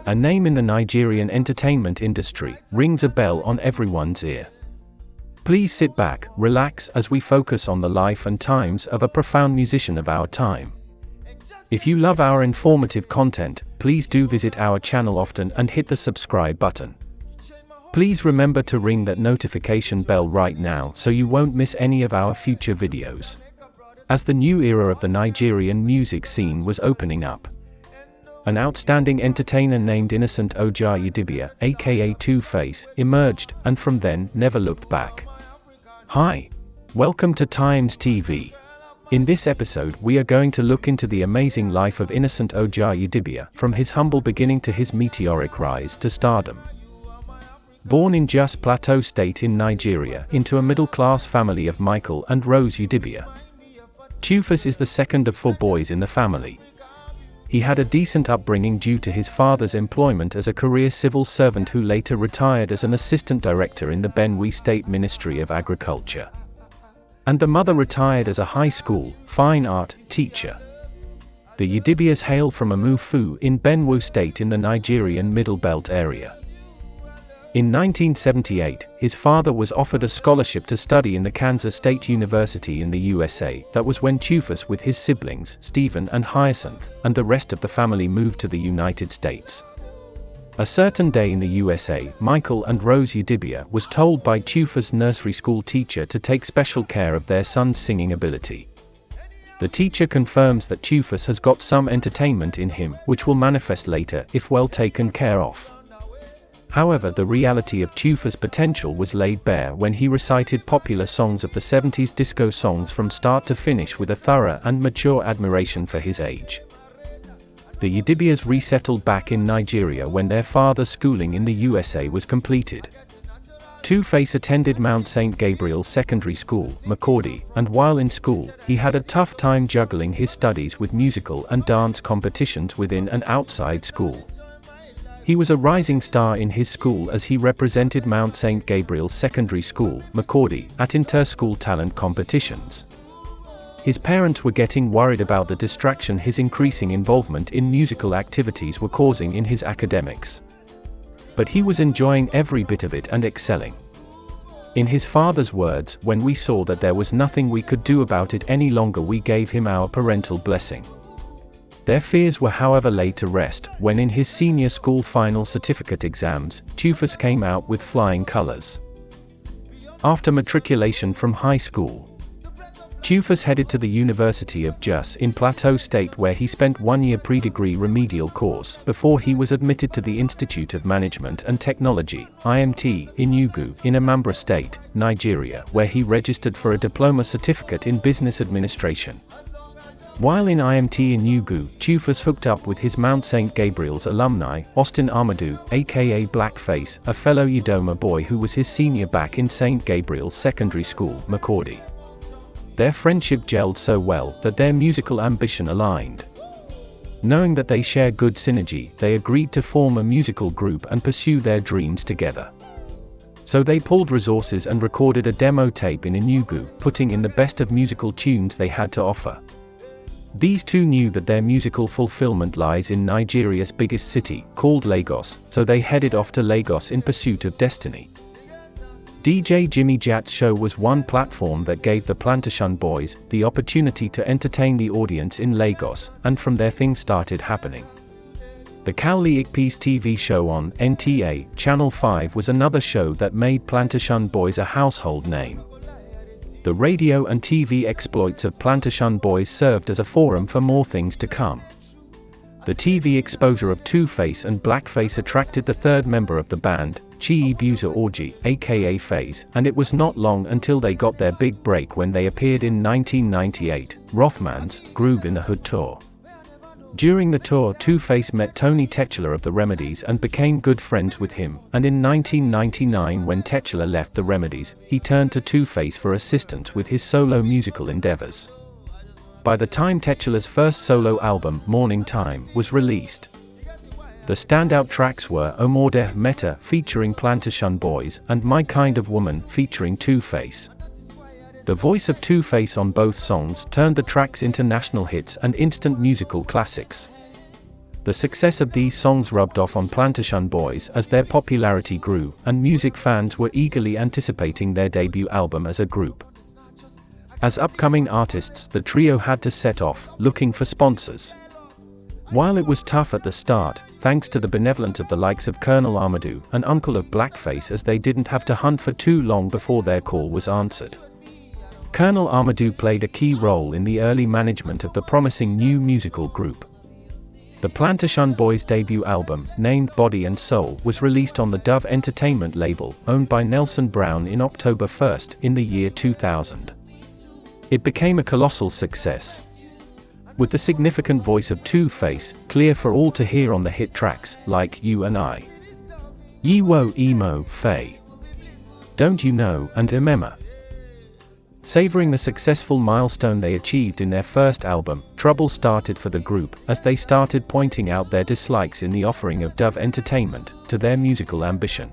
A name in the Nigerian entertainment industry rings a bell on everyone's ear. Please sit back, relax as we focus on the life and times of a profound musician of our time. If you love our informative content, please do visit our channel often and hit the subscribe button. Please remember to ring that notification bell right now so you won't miss any of our future videos, as the new era of the Nigerian music scene was opening up. An outstanding entertainer named Innocent Idibia, aka Two-Face, emerged, and from then, never looked back. Hi! Welcome to Times TV. In this episode we are going to look into the amazing life of Innocent Idibia, from his humble beginning to his meteoric rise to stardom. Born in Jos Plateau State in Nigeria, into a middle-class family of Michael and Rose Idibia. Two-Face is the second of 4 boys in the family. He had a decent upbringing due to his father's employment as a career civil servant who later retired as an assistant director in the Benue State Ministry of Agriculture. And the mother retired as a high school, fine art, teacher. The Idibias hail from Amufu in Benue State in the Nigerian Middle Belt area. In 1978, his father was offered a scholarship to study in the Kansas State University in the USA. That was when Two-Face with his siblings, Stephen and Hyacinth, and the rest of the family moved to the United States. A certain day in the USA, Michael and Rose Idibia was told by Two-Face's nursery school teacher to take special care of their son's singing ability. The teacher confirms that Two-Face has got some entertainment in him, which will manifest later if well taken care of. However, the reality of Two-Face's potential was laid bare when he recited popular songs of the 70s disco songs from start to finish with a thorough and mature admiration for his age. The Idibias resettled back in Nigeria when their father's schooling in the USA was completed. Two-Face attended Mount St. Gabriel Secondary School, Makurdi, and while in school, he had a tough time juggling his studies with musical and dance competitions within and outside school. He was a rising star in his school as he represented Mount St. Gabriel Secondary School, Makurdi, at inter-school talent competitions. His parents were getting worried about the distraction his increasing involvement in musical activities were causing in his academics. But he was enjoying every bit of it and excelling. In his father's words, "When we saw that there was nothing we could do about it any longer, we gave him our parental blessing." Their fears were however laid to rest, when in his senior school final certificate exams, Two-Face came out with flying colors. After matriculation from high school, Two-Face headed to the University of Jos in Plateau State, where he spent 1-year pre-degree remedial course before he was admitted to the Institute of Management and Technology, IMT, in Enugu, in Anambra State, Nigeria, where he registered for a diploma certificate in business administration. While in IMT in Enugu, Two-Face hooked up with his Mount St. Gabriel's alumni, Austin Amadu, aka Blackface, a fellow Idoma boy who was his senior back in St. Gabriel's Secondary School, Makurdi. Their friendship gelled so well that their musical ambition aligned. Knowing that they share good synergy, they agreed to form a musical group and pursue their dreams together. So they pulled resources and recorded a demo tape in Enugu, putting in the best of musical tunes they had to offer. These two knew that their musical fulfillment lies in Nigeria's biggest city, called Lagos, so they headed off to Lagos in pursuit of destiny. DJ Jimmy Jat's show was one platform that gave the Plantation Boys the opportunity to entertain the audience in Lagos, and from there things started happening. The Cowley Ikpe's TV show on NTA, Channel 5 was another show that made Plantation Boys a household name. The radio and TV exploits of Plantation Boys served as a forum for more things to come. The TV exposure of Two-Face and Blackface attracted the third member of the band, Chibuzo Orji, aka Faze, and it was not long until they got their big break when they appeared in 1998, Rothman's Groove in the Hood tour. During the tour, Two-Face met Tony Tchela of the Remedies and became good friends with him, and in 1999 when Tchela left the Remedies, he turned to Two-Face for assistance with his solo musical endeavors. By the time Tchela's first solo album, Morning Time, was released, the standout tracks were Omode Meta featuring Plantation Boys and My Kind of Woman featuring Two-Face. The voice of Two-Face on both songs turned the tracks into national hits and instant musical classics. The success of these songs rubbed off on Plantation Boys as their popularity grew, and music fans were eagerly anticipating their debut album as a group. As upcoming artists, the trio had to set off, looking for sponsors. While it was tough at the start, thanks to the benevolence of the likes of Colonel Amadou, an uncle of Blackface, as they didn't have to hunt for too long before their call was answered. Colonel Amadou played a key role in the early management of the promising new musical group. The Plantation Boys' debut album, named Body and Soul, was released on the Dove Entertainment label, owned by Nelson Brown, in October 1st, in the year 2000. It became a colossal success, with the significant voice of Two-Face clear for all to hear on the hit tracks like You and I, Ye Wo Emo Faye, Don't You Know, and Emema. Savoring the successful milestone they achieved in their first album, trouble started for the group as they started pointing out their dislikes in the offering of Dove Entertainment to their musical ambition.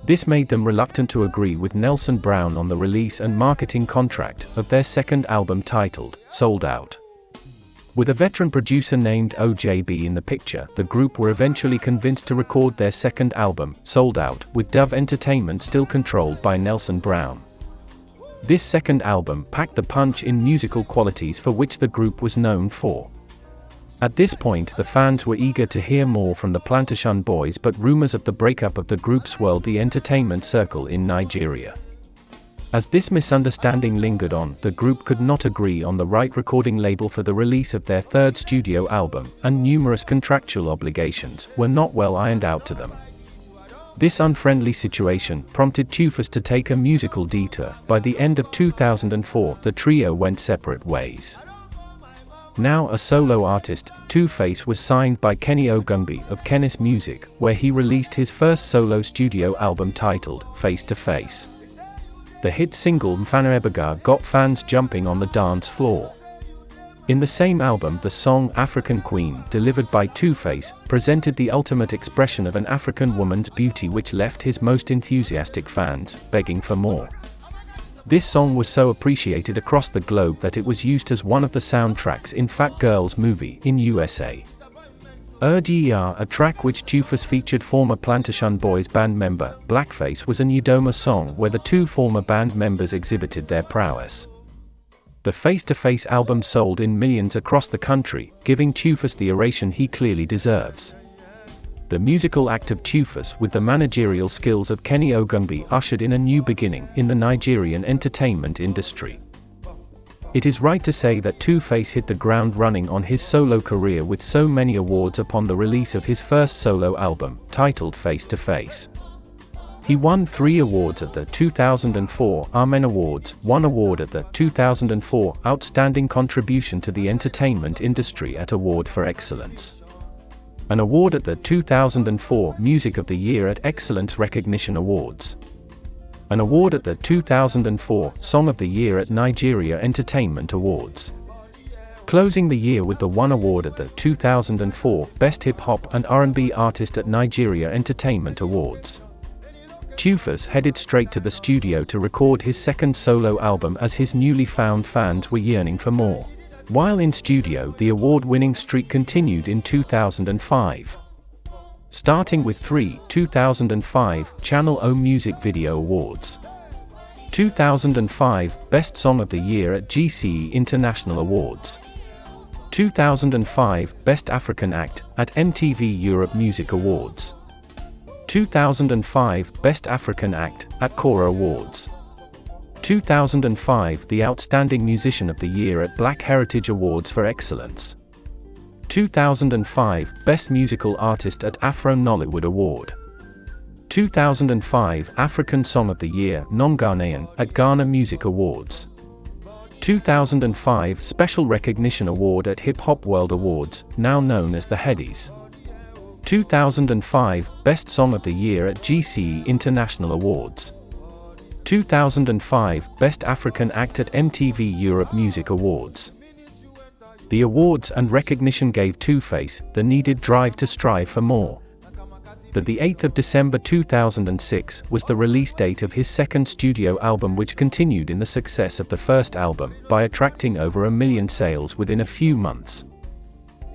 This made them reluctant to agree with Nelson Brown on the release and marketing contract of their second album titled Sold Out. With a veteran producer named OJB in the picture, the group were eventually convinced to record their second album, Sold Out, with Dove Entertainment still controlled by Nelson Brown. This second album packed the punch in musical qualities for which the group was known for. At this point, the fans were eager to hear more from the Plantation Boys, but rumors of the breakup of the group swirled the entertainment circle in Nigeria. As this misunderstanding lingered on, the group could not agree on the right recording label for the release of their third studio album, and numerous contractual obligations were not well ironed out to them. This unfriendly situation prompted TuBaba to take a musical detour. By the end of 2004, the trio went separate ways. Now a solo artist, Two-Face was signed by Kenny Ogungbe of Kennis Music, where he released his first solo studio album titled Face to Face. The hit single Mfana Ebuga got fans jumping on the dance floor. In the same album, the song African Queen, delivered by Two-Face, presented the ultimate expression of an African woman's beauty, which left his most enthusiastic fans begging for more. This song was so appreciated across the globe that it was used as one of the soundtracks in Fat Girl's movie in USA. Er, a track which TuBaba featured former Plantation Boys band member Blackface, was a Udoma song where the two former band members exhibited their prowess. The Face to Face album sold in millions across the country, giving TuBaba the oration he clearly deserves. The musical act of TuBaba, with the managerial skills of Kenny Ogungbe, ushered in a new beginning in the Nigerian entertainment industry. It is right to say that Two-Face hit the ground running on his solo career with so many awards upon the release of his first solo album, titled Face to Face. He won 3 awards at the 2004 Amen Awards, 1 award at the 2004 Outstanding Contribution to the Entertainment Industry at Award for Excellence, an award at the 2004 Music of the Year at Excellence Recognition Awards, an award at the 2004 Song of the Year at Nigeria Entertainment Awards, closing the year with the 1 award at the 2004 Best Hip Hop and R&B Artist at Nigeria Entertainment Awards. TuBaba headed straight to the studio to record his second solo album as his newly found fans were yearning for more. While in studio, the award-winning streak continued in 2005. Starting with 3 2005 Channel O Music Video Awards, 2005 Best Song of the Year at GCE International Awards, 2005 Best African Act at MTV Europe Music Awards, 2005 Best African Act at Cora Awards, 2005 The Outstanding Musician of the Year at Black Heritage Awards for Excellence, 2005 Best Musical Artist at Afro Nollywood Award, 2005 African Song of the Year Non-Ghanaian at Ghana Music Awards, 2005 Special Recognition Award at Hip Hop World Awards, now known as the Headies, 2005 Best Song of the Year at GCE International Awards, 2005 Best African Act at MTV Europe Music Awards. The awards and recognition gave Two-Face the needed drive to strive for more. The 8th of December 2006 was the release date of his second studio album, which continued in the success of the first album by attracting over 1 million sales within a few months.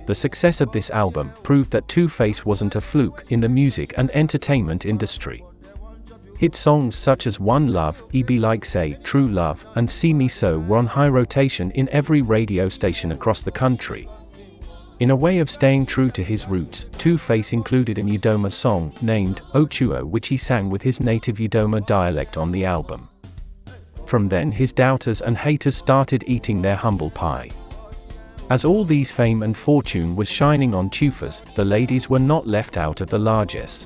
The success of this album proved that Two-Face wasn't a fluke in the music and entertainment industry. Hit songs such as One Love, E Be Like Say, True Love, and See Me So were on high rotation in every radio station across the country. In a way of staying true to his roots, Two-Face included an Idoma song named Ochuo, which he sang with his native Idoma dialect on the album. From then his doubters and haters started eating their humble pie. As all these fame and fortune was shining on Two-Face, the ladies were not left out of the largesse.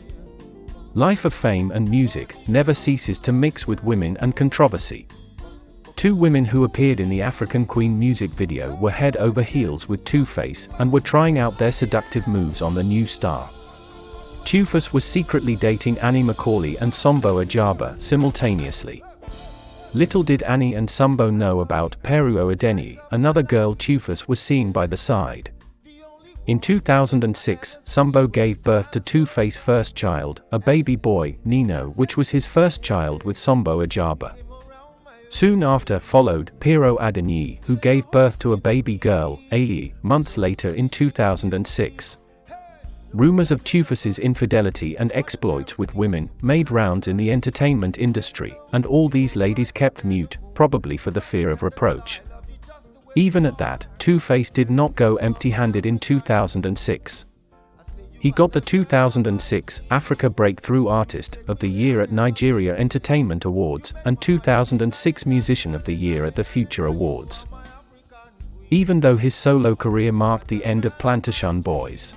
Life of fame and music never ceases to mix with women and controversy. Two women who appeared in the African Queen music video were head over heels with Two-Face and were trying out their seductive moves on the new star. Two-Face was secretly dating Annie Macaulay and Sombo Ajaba simultaneously. Little did Annie and Sombo know about Peruo Adeni, another girl Two-Face was seeing by the side. In 2006, Sombo gave birth to Two-Face's first child, a baby boy, Nino, which was his first child with Sombo Ajaba. Soon after followed Pero Adeni, who gave birth to a baby girl, Ae, months later in 2006. Rumors of Two-Face's infidelity and exploits with women made rounds in the entertainment industry, and all these ladies kept mute, probably for the fear of reproach. Even at that, Two-Face did not go empty-handed in 2006. He got the 2006 Africa Breakthrough Artist of the Year at Nigeria Entertainment Awards and 2006 Musician of the Year at the Future Awards. Even though his solo career marked the end of Plantation Boys,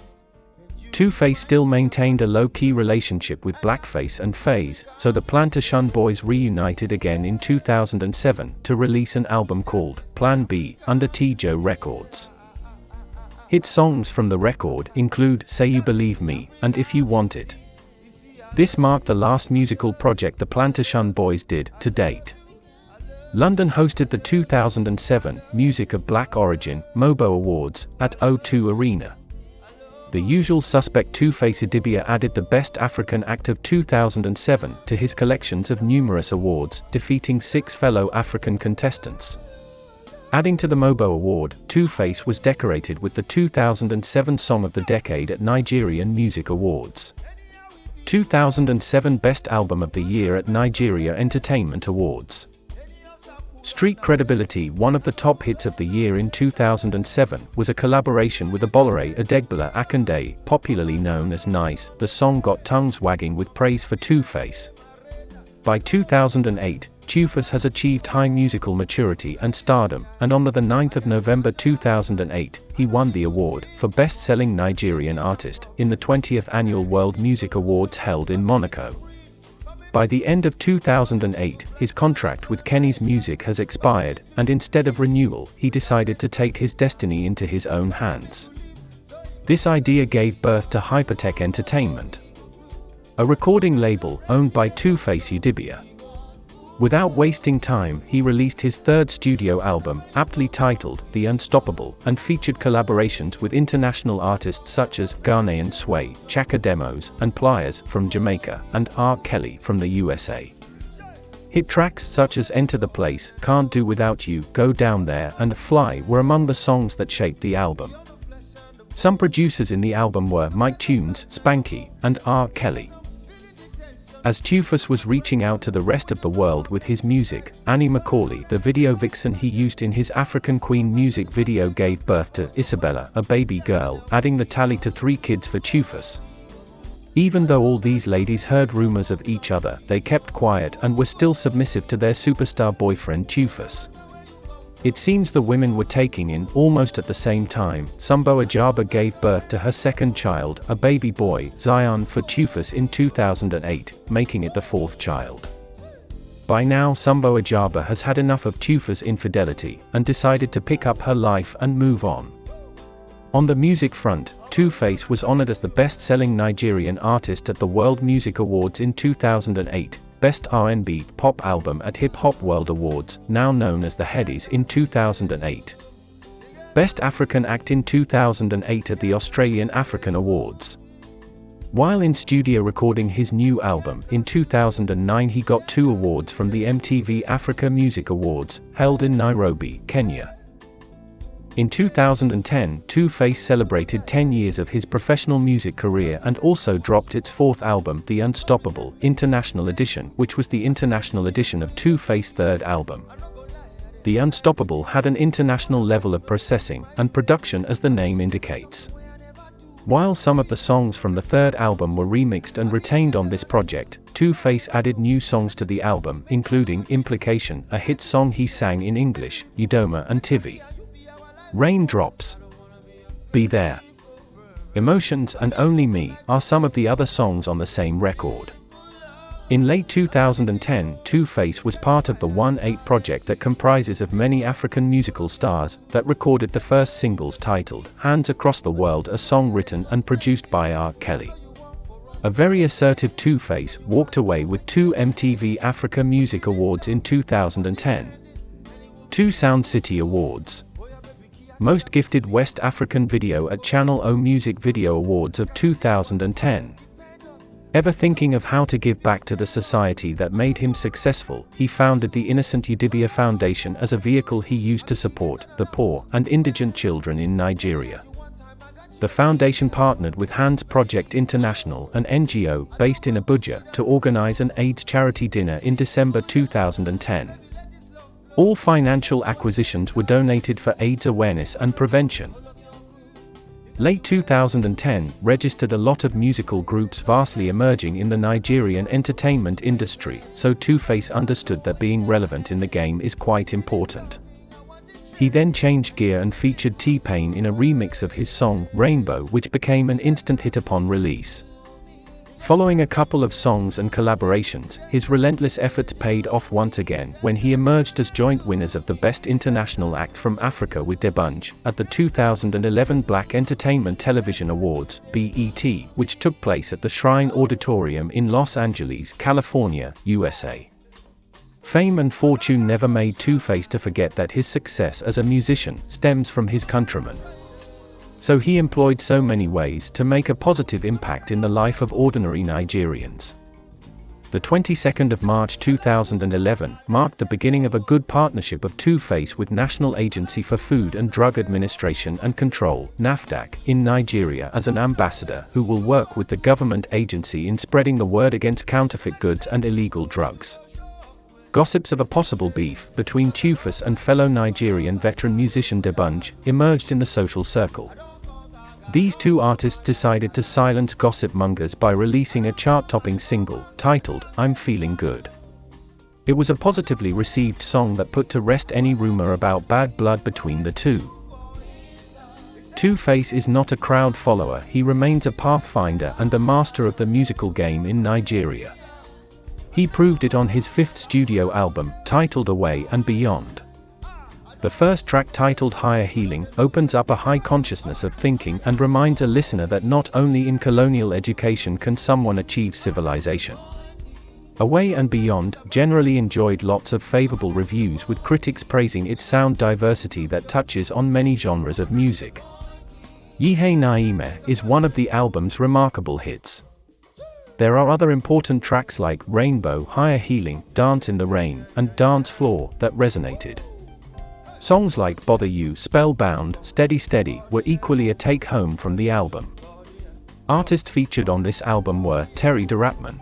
Two-Face still maintained a low-key relationship with Blackface and FaZe, so the Plantation Boys reunited again in 2007 to release an album called Plan B under T-Jo Records. Hit songs from the record include Say You Believe Me and If You Want It. This marked the last musical project the Plantation Boys did to date. London hosted the 2007 Music of Black Origin MOBO Awards at O2 Arena. The usual suspect Two-Face Idibia added the Best African Act of 2007 to his collections of numerous awards, defeating 6 fellow African contestants. Adding to the MOBO Award, Two-Face was decorated with the 2007 Song of the Decade at Nigerian Music Awards. 2007 Best Album of the Year at Nigeria Entertainment Awards. Street Credibility. One of the top hits of the year in 2007 was a collaboration with Abolore Adegbala Akande, popularly known as Nice. The song got tongues wagging with praise for Two-Face. By 2008, Two-Face has achieved high musical maturity and stardom, and on the 9th of November 2008, he won the award for Best-Selling Nigerian Artist in the 20th Annual World Music Awards held in Monaco. By the end of 2008, his contract with Kenny's Music has expired, and instead of renewal, he decided to take his destiny into his own hands. This idea gave birth to Hypertech Entertainment, a recording label owned by Two-Face Idibia. Without wasting time, he released his third studio album, aptly titled The Unstoppable, and featured collaborations with international artists such as Ghanaian Sway, Chaka Demos, and Pliers from Jamaica, and R. Kelly from the USA. Hit tracks such as Enter the Place, Can't Do Without You, Go Down There, and Fly were among the songs that shaped the album. Some producers in the album were Mike Tunes, Spanky, and R. Kelly. As Two-Face was reaching out to the rest of the world with his music, Annie Macaulay, the video vixen he used in his African Queen music video, gave birth to Isabella, a baby girl, adding the tally to 3 kids for Two-Face. Even though all these ladies heard rumors of each other, they kept quiet and were still submissive to their superstar boyfriend Two-Face. It seems the women were taking in almost at the same time. Sombo Ajaba gave birth to her second child, a baby boy, Zion, for Two-Face in 2008, making it the 4th child. By now Sombo Ajaba has had enough of Two-Face's infidelity, and decided to pick up her life and move on. On the music front, Two-Face was honored as the best-selling Nigerian artist at the World Music Awards in 2008, Best R&B Pop Album at Hip Hop World Awards, now known as the Headies, in 2008. Best African Act in 2008 at the Australian African Awards. While in studio recording his new album, in 2009 he got 2 awards from the MTV Africa Music Awards, held in Nairobi, Kenya. In 2010, Two-Face celebrated 10 years of his professional music career and also dropped its fourth album, The Unstoppable International Edition, which was the international edition of Two-Face's third album. The Unstoppable had an international level of processing and production, as the name indicates. While some of the songs from the third album were remixed and retained on this project, Two-Face added new songs to the album, including Implication, a hit song he sang in English, Yidoma and Tivi. Raindrops, Be There, Emotions and Only Me are some of the other songs on the same record. In late 2010, Two-Face was part of the 1-8 project that comprises of many African musical stars that recorded the first singles titled Hands Across the World, a song written and produced by R. Kelly. A very assertive Two-Face walked away with 2 MTV Africa Music Awards in 2010. 2 Sound City Awards. Most Gifted West African Video at Channel O Music Video Awards of 2010. Ever thinking of how to give back to the society that made him successful, he founded the Innocent Idibia Foundation as a vehicle he used to support the poor and indigent children in Nigeria. The foundation partnered with Hands Project International, an NGO based in Abuja, to organize an AIDS charity dinner in December 2010. All financial acquisitions were donated for AIDS awareness and prevention. Late 2010 registered a lot of musical groups vastly emerging in the Nigerian entertainment industry, so Two-Face understood that being relevant in the game is quite important. He then changed gear and featured T-Pain in a remix of his song, Rainbow, which became an instant hit upon release. Following a couple of songs and collaborations, his relentless efforts paid off once again when he emerged as joint winners of the Best International Act from Africa with D'banj at the 2011 Black Entertainment Television Awards (BET), which took place at the Shrine Auditorium in Los Angeles, California, USA. Fame and fortune never made Two-Face to forget that his success as a musician stems from his countrymen. So he employed so many ways to make a positive impact in the life of ordinary Nigerians. The 22nd of March 2011 marked the beginning of a good partnership of Two-Face with National Agency for Food and Drug Administration and Control (NAFDAC) in Nigeria as an ambassador who will work with the government agency in spreading the word against counterfeit goods and illegal drugs. Gossips of a possible beef between Two-Face and fellow Nigerian veteran musician D'banj emerged in the social circle. These two artists decided to silence gossip mongers by releasing a chart-topping single titled I'm Feeling Good. It was a positively received song that put to rest any rumor about bad blood between the two. Two-Face is not a crowd follower, he remains a pathfinder and the master of the musical game in Nigeria. He proved it on his 5th studio album, titled Away and Beyond. The first track, titled Higher Healing, opens up a high consciousness of thinking and reminds a listener that not only in colonial education can someone achieve civilization. Away and Beyond generally enjoyed lots of favorable reviews, with critics praising its sound diversity that touches on many genres of music. Yihe Naime is one of the album's remarkable hits. There are other important tracks like Rainbow, Higher Healing, Dance in the Rain, and Dance Floor that resonated. Songs like Bother You, Spellbound, Steady Steady were equally a take-home from the album. Artists featured on this album were Terry DeRapman,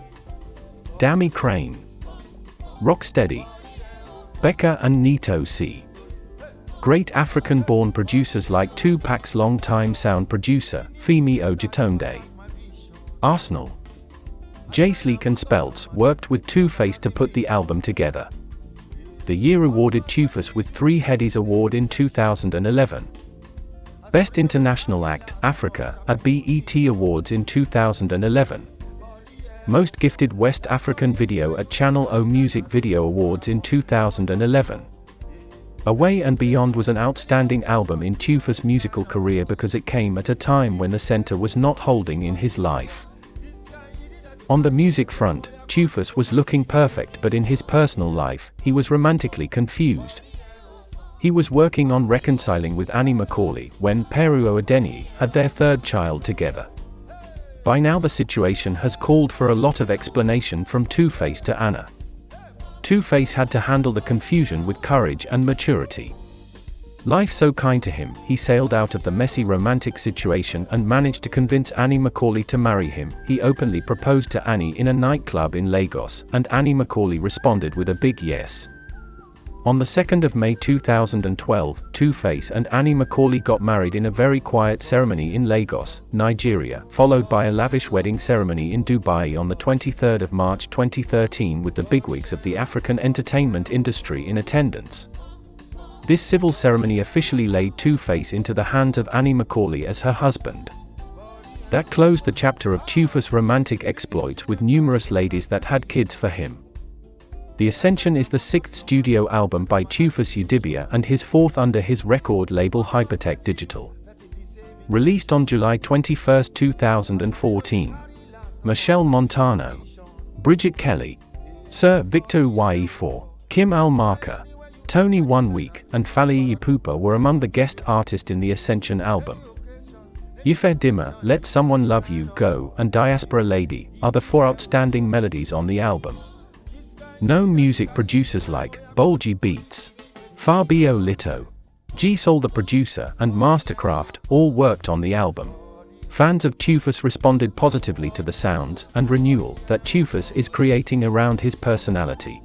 Dammy Crane, Rocksteady, Becca and Nito C. Great African-born producers like Tupac's longtime sound producer, Femi Ojetunde. Arsenal, Jay Sleek and Speltz worked with Two-Face to put the album together. The year awarded Two-Face with 3 Headies Award in 2011. Best International Act, Africa, at BET Awards in 2011. Most Gifted West African Video at Channel O Music Video Awards in 2011. Away and Beyond was an outstanding album in Two-Face's musical career because it came at a time when the center was not holding in his life. On the music front, Two-Face was looking perfect, but in his personal life, he was romantically confused. He was working on reconciling with Annie Macaulay when Peru Adeniyi had their 3rd child together. By now the situation has called for a lot of explanation from Two-Face to Anna. Two-Face had to handle the confusion with courage and maturity. Life so kind to him, he sailed out of the messy romantic situation and managed to convince Annie Macaulay to marry him. He openly proposed to Annie in a nightclub in Lagos, and Annie Macaulay responded with a big yes. On the 2nd of May 2012, Two-Face and Annie Macaulay got married in a very quiet ceremony in Lagos, Nigeria, followed by a lavish wedding ceremony in Dubai on the 23rd of March 2013 with the bigwigs of the African entertainment industry in attendance. This civil ceremony officially laid Two-Face into the hands of Annie Macaulay as her husband. That closed the chapter of Two-Face's romantic exploits with numerous ladies that had kids for him. The Ascension is the 6th studio album by Innocent Idibia and his 4th under his record label Hypertech Digital. Released on July 21, 2014. Michelle Montano, Bridget Kelly, Sir Victor Uwaye4, Kim Almarka, Tony 1 Week, and Fally Ipupa were among the guest artists in the Ascension album. Ife Dima, Let Someone Love You Go, and Diaspora Lady are the 4 outstanding melodies on the album. Known music producers like Bolgy Beats, Fabio Lito, G-Soul the producer, and Mastercraft all worked on the album. Fans of Two-Face responded positively to the sounds and renewal that Two-Face is creating around his personality.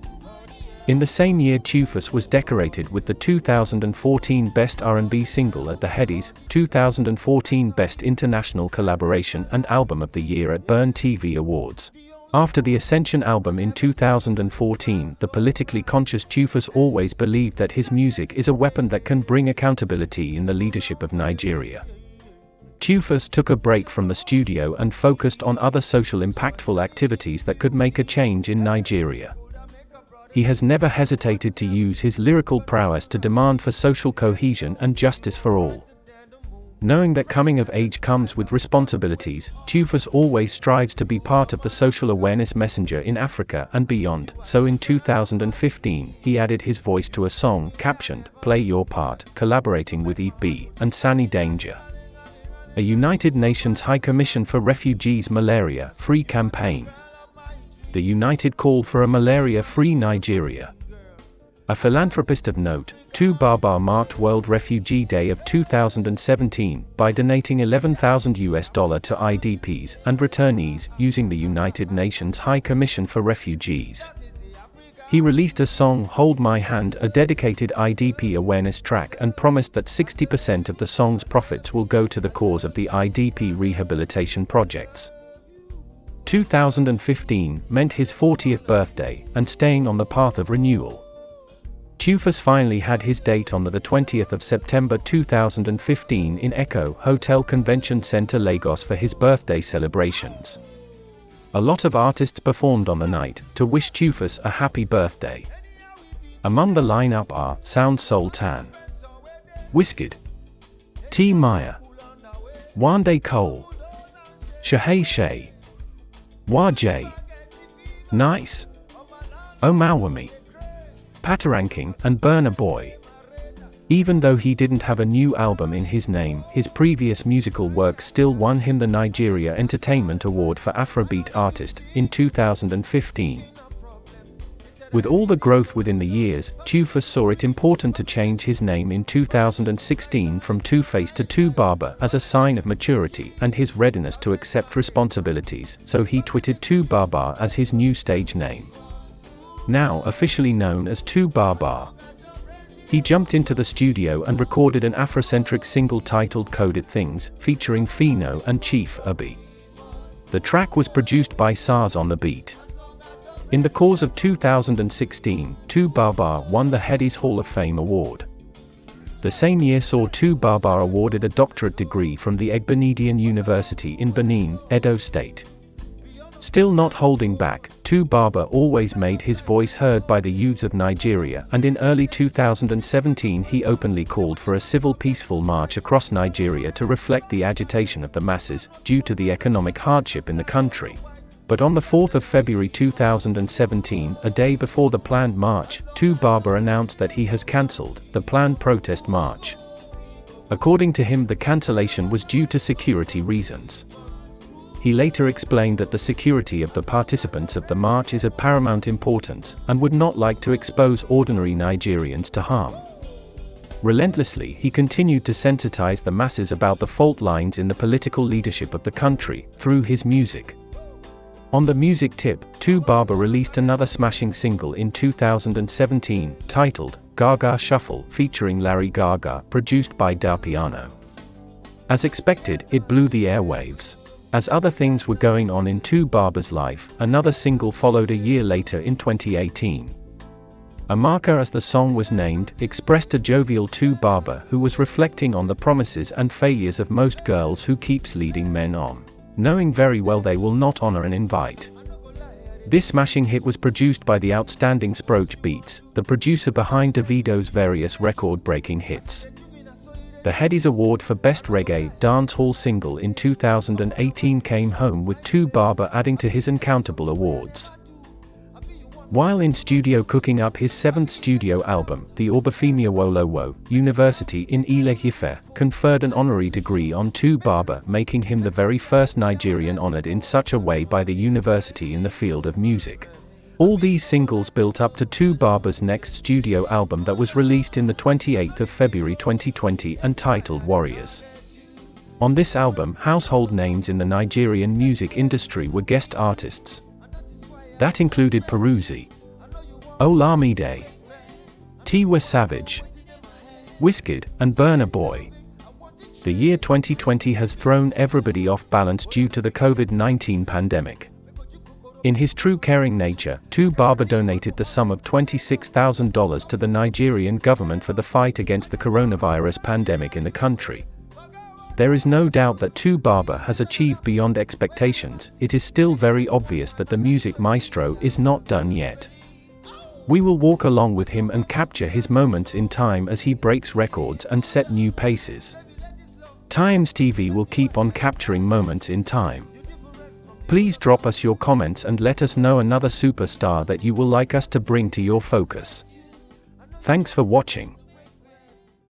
In the same year, Two-Face was decorated with the 2014 Best R&B Single at the Headies, 2014 Best International Collaboration and Album of the Year at Burn TV Awards. After the Ascension album in 2014, the politically conscious Two-Face always believed that his music is a weapon that can bring accountability in the leadership of Nigeria. Two-Face took a break from the studio and focused on other social impactful activities that could make a change in Nigeria. He has never hesitated to use his lyrical prowess to demand for social cohesion and justice for all. Knowing that coming of age comes with responsibilities, Two-Face always strives to be part of the social awareness messenger in Africa and beyond, so in 2015, he added his voice to a song captioned, Play Your Part, collaborating with Eve B. and Sunny Danger. A United Nations High Commission for Refugees Malaria-Free campaign. The United Call for a Malaria-Free Nigeria. A philanthropist of note, TuBaba marked World Refugee Day of 2017 by donating $11,000 to IDPs and returnees using the United Nations High Commission for Refugees. He released a song, Hold My Hand, a dedicated IDP awareness track, and promised that 60% of the song's profits will go to the cause of the IDP rehabilitation projects. 2015 meant his 40th birthday and staying on the path of renewal. Two-Face finally had his date on the 20th of September 2015 in Echo Hotel Convention Center, Lagos for his birthday celebrations. A lot of artists performed on the night to wish Two-Face a happy birthday. Among the lineup are Sound Sultan, Wizkid, T. Maya, Wande Cole, Shahei Shay, Waj, Nice, Omawami, Patoranking, and Burna Boy. Even though he didn't have a new album in his name, his previous musical work still won him the Nigeria Entertainment Award for Afrobeat Artist in 2015. With all the growth within the years, Two-Face saw it important to change his name in 2016 from Two-Face to TuBaba as a sign of maturity and his readiness to accept responsibilities, so he tweeted TuBaba as his new stage name. Now officially known as TuBaba. He jumped into the studio and recorded an Afrocentric single titled Coded Things, featuring Phyno and Chief Obi. The track was produced by SARS on the beat. In the course of 2016, TuBaba won the Headies Hall of Fame Award. The same year saw TuBaba awarded a doctorate degree from the Egbenedian University in Benin, Edo State. Still not holding back, TuBaba always made his voice heard by the youths of Nigeria, and in early 2017 he openly called for a civil peaceful march across Nigeria to reflect the agitation of the masses, due to the economic hardship in the country. But on the 4th of February 2017, a day before the planned march, TuBaba announced that he has cancelled the planned protest march. According to him, the cancellation was due to security reasons. He later explained that the security of the participants of the march is of paramount importance, and would not like to expose ordinary Nigerians to harm. Relentlessly, he continued to sensitize the masses about the fault lines in the political leadership of the country, through his music. On the music tip, TuBaba released another smashing single in 2017, titled Gaga Shuffle, featuring Larry Gaga, produced by Dapiano. As expected, it blew the airwaves. As other things were going on in TuBaba's life, another single followed a year later in 2018. Amaka, as the song was named, expressed a jovial TuBaba who was reflecting on the promises and failures of most girls who keeps leading men on, knowing very well they will not honor an invite. This smashing hit was produced by the outstanding Sproach Beats, the producer behind Davido's various record-breaking hits. The Headies Award for Best Reggae Dancehall Single in 2018 came home with TuBaba adding to his uncountable awards. While in studio cooking up his 7th studio album, the Obafemi Awolowo University in Ile-Ife conferred an honorary degree on TuBaba, making him the very first Nigerian honored in such a way by the university in the field of music. All these singles built up to TuBaba's next studio album that was released in the 28th of February 2020 and titled Warriors. On this album, household names in the Nigerian music industry were guest artists. That included Peruzzi, Olamide, Tiwa Savage, Wizkid, and Burna Boy. The year 2020 has thrown everybody off balance due to the COVID-19 pandemic. In his true caring nature, TuBaba donated the sum of $26,000 to the Nigerian government for the fight against the coronavirus pandemic in the country. There is no doubt that TuBaba has achieved beyond expectations. It is still very obvious that the music maestro is not done yet. We will walk along with him and capture his moments in time as he breaks records and set new paces. Times TV will keep on capturing moments in time. Please drop us your comments and let us know another superstar that you will like us to bring to your focus. Thanks for watching.